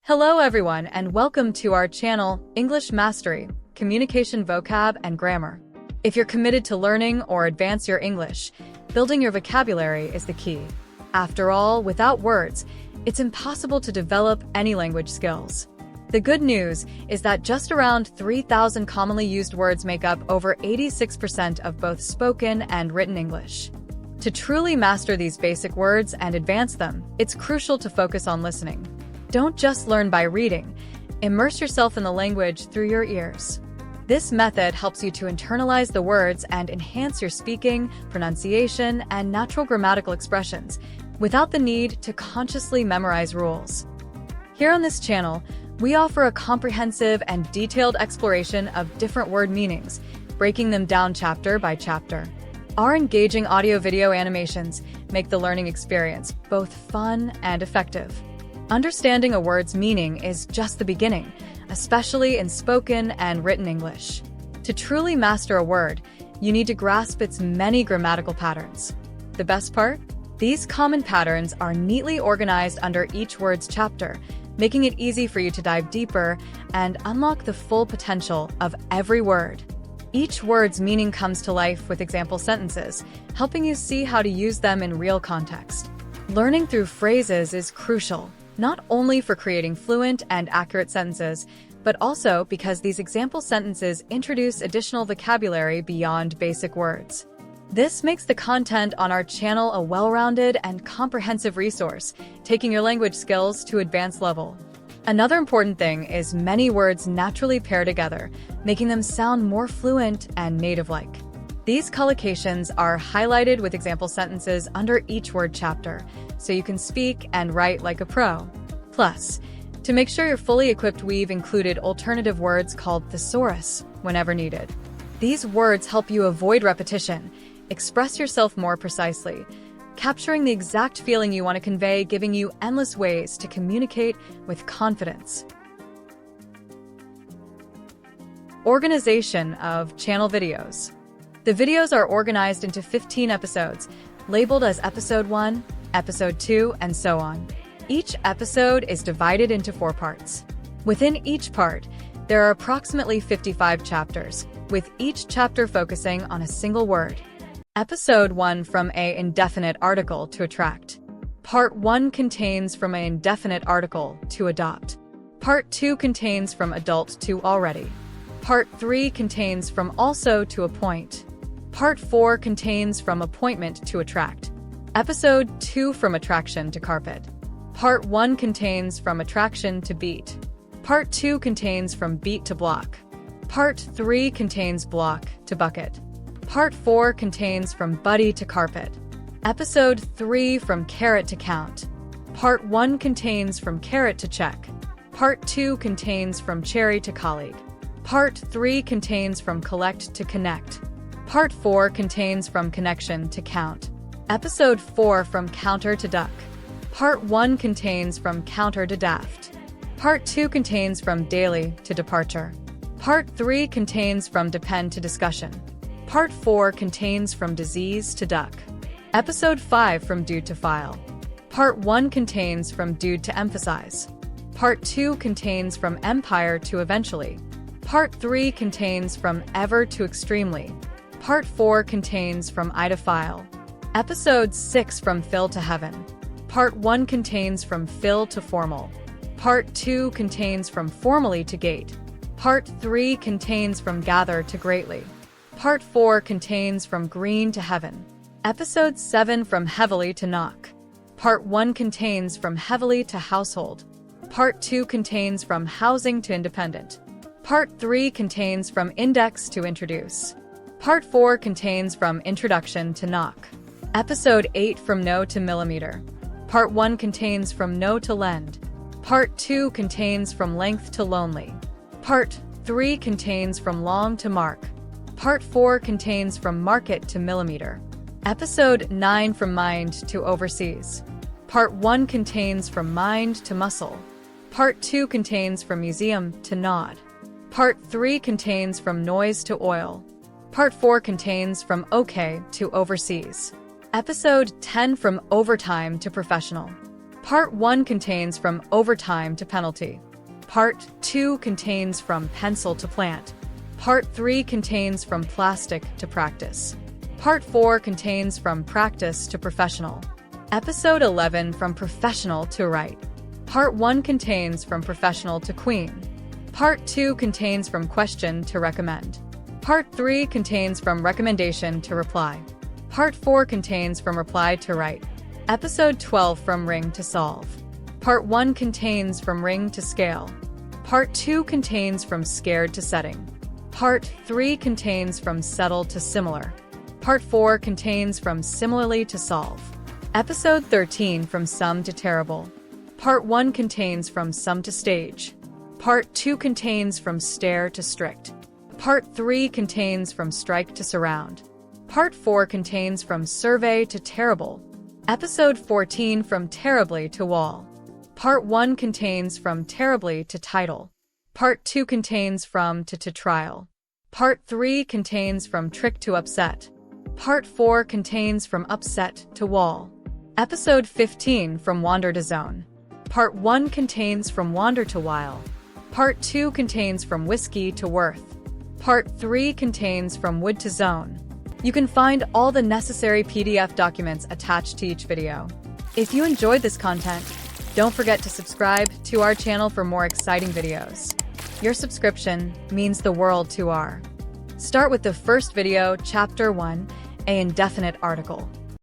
Hello everyone and welcome to our channel, English Mastery, Communication Vocab and Grammar. If you're committed to learning or advance your English, building your vocabulary is the key. After all, without words, it's impossible to develop any language skills. The good news is that just around 3,000 commonly used words make up over 86% of both spoken and written English. To truly master these basic words and advance them, it's crucial to focus on listening. Don't just learn by reading. Immerse yourself in the language through your ears. This method helps you to internalize the words and enhance your speaking, pronunciation, and natural grammatical expressions without the need to consciously memorize rules. Here on this channel, we offer a comprehensive and detailed exploration of different word meanings, breaking them down chapter by chapter. Our engaging audio-video animations make the learning experience both fun and effective. Understanding a word's meaning is just the beginning, especially in spoken and written English. To truly master a word, you need to grasp its many grammatical patterns. The best part? These common patterns are neatly organized under each word's chapter, making it easy for you to dive deeper and unlock the full potential of every word. Each word's meaning comes to life with example sentences, helping you see how to use them in real context. Learning through phrases is crucial, not only for creating fluent and accurate sentences, but also because these example sentences introduce additional vocabulary beyond basic words. This makes the content on our channel a well-rounded and comprehensive resource, taking your language skills to advanced level. Another important thing is many words naturally pair together, making them sound more fluent and native-like. These collocations are highlighted with example sentences under each word chapter, so you can speak and write like a pro. Plus, to make sure you're fully equipped, we've included alternative words called Thesaurus whenever needed. These words help you avoid repetition, express yourself more precisely, capturing the exact feeling you want to convey, giving you endless ways to communicate with confidence. Organization of channel videos. The videos are organized into 15 episodes, labeled as Episode 1, Episode 2, and so on. Each episode is divided into 4 parts. Within each part, there are approximately 55 chapters, with each chapter focusing on a single word. Episode 1 from an indefinite article to attract. Part 1 contains from an indefinite article to adopt. Part 2 contains from adult to already. Part 3 contains from also to appoint. Part 4 contains from appointment to attract. Episode 2 from attraction to carpet. Part 1 contains from attraction to beat. Part 2 contains from beat to block. Part 3 contains block to bucket. Part 4 contains from buddy to carpet. Episode 3 from carrot to count. Part 1 contains from carrot to check. Part 2 contains from cherry to colleague. Part 3 contains from collect to connect. Part 4 contains from connection to count. Episode 4 from counter to duck. Part 1 contains from counter to daft. Part 2 contains from daily to departure. Part 3 contains from depend to discussion. Part 4 contains from disease to duck. Episode 5 from dude to file. Part 1 contains from dude to emphasize. Part 2 contains from empire to eventually. Part 3 contains from ever to extremely. Part 4 contains from I to file. Episode 6 from fill to heaven. Part 1 contains from fill to formal. Part 2 contains from formally to gate. Part 3 contains from gather to greatly. Part 4 contains from green to heaven. Episode 7 from heavily to knock. Part 1 contains from heavily to household. Part 2 contains from housing to independent. Part 3 contains from index to introduce. Part 4 contains from introduction to knock. Episode 8 from no to millimeter. Part 1 contains from no to lend. Part 2 contains from length to lonely. Part 3 contains from long to mark. Part 4 contains from market to millimeter. Episode 9 from mind to overseas. Part 1 contains from mind to muscle. Part 2 contains from museum to nod. Part 3 contains from noise to oil. Part 4 contains from okay to overseas. Episode 10 from overtime to professional. Part 1 contains from overtime to penalty. Part 2 contains from pencil to plant. Part 3 contains from plastic to practice. Part 4 contains from practice to professional. Episode 11 from professional to right. Part 1 contains from professional to queen. Part 2 contains from question to recommend. Part 3 contains from recommendation to reply. Part 4 contains from reply to right. Episode 12 from ring to solve. Part 1 contains from ring to scale. Part 2 contains from scared to setting. Part 3 contains from settle to similar. Part 4 contains from similarly to solve. Episode 13 from sum to terrible. Part 1 contains from sum to stage. Part 2 contains from stare to strict. Part 3 contains from strike to surround. Part 4 contains from survey to terrible. Episode 14 from terribly to wall. Part 1 contains from terribly to title. Part 2 contains from to trial. Part 3 contains from trick to upset. Part 4 contains from upset to wall. Episode 15 from wander to zone. Part 1 contains from wander to while. Part 2 contains from whiskey to worth. Part 3 contains from wood to zone. You can find all the necessary PDF documents attached to each video. If you enjoyed this content, don't forget to subscribe to our channel for more exciting videos. Your subscription means the world to our. Start with the first video, Chapter 1, an indefinite article.